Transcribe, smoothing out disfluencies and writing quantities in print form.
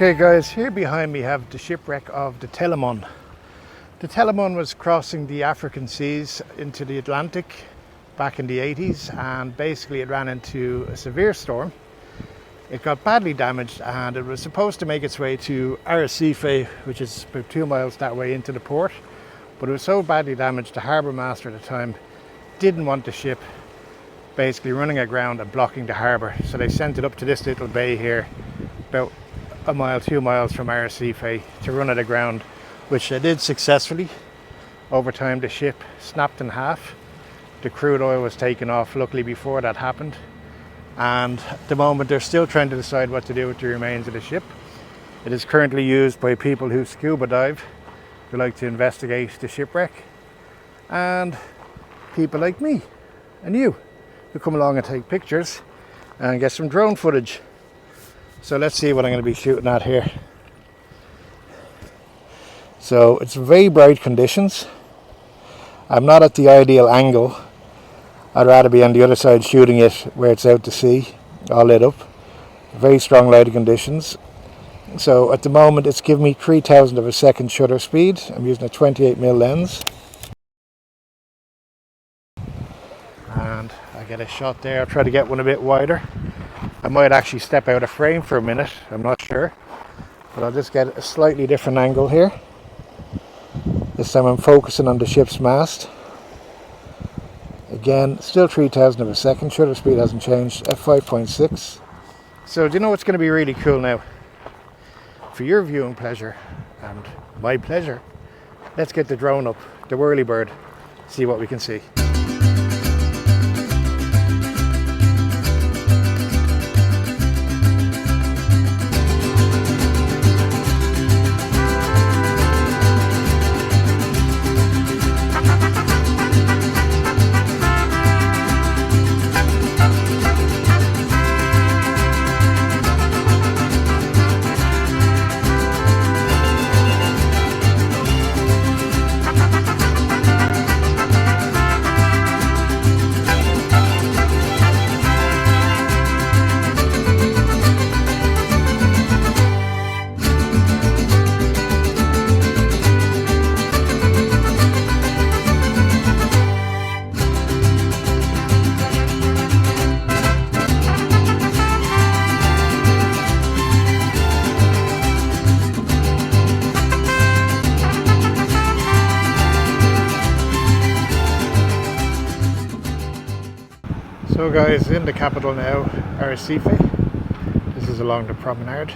Okay guys, here behind me have the shipwreck of the Telamon. The Telamon was crossing the African seas into the Atlantic back in the 80s, and basically it ran into a severe storm. It got badly damaged and it was supposed to make its way to Arrecife, which is about 2 miles that way into the port. But it was so badly damaged, the harbour master at the time didn't want the ship basically running aground and blocking the harbour. So they sent it up to this little bay here, about a mile, 2 miles from Arrecife, to run it aground, which they did successfully. Over time the ship snapped in half. The crude oil was taken off, luckily, before that happened. And at the moment they're still trying to decide what to do with the remains of the ship. It is currently used by people who scuba dive, who like to investigate the shipwreck, and people like me and you who come along and take pictures and get some drone footage. So let's see what I'm going to be shooting at here. So it's very bright conditions. I'm not at the ideal angle. I'd rather be on the other side shooting it where it's out to sea, all lit up. Very strong lighting conditions. So at the moment it's giving me 3,000 of a second shutter speed. I'm using a 28mm lens. And I get a shot there. I'll try to get one a bit wider. I might actually step out of frame for a minute, I'm not sure. But I'll just get a slightly different angle here. This time I'm focusing on the ship's mast. Again, still 3,000 of a second, shutter speed hasn't changed, f5.6. So do you know what's going to be really cool now? For your viewing pleasure, and my pleasure, let's get the drone up, the whirlybird, see what we can see. So guys, in the capital now, Arrecife. This is along the promenade.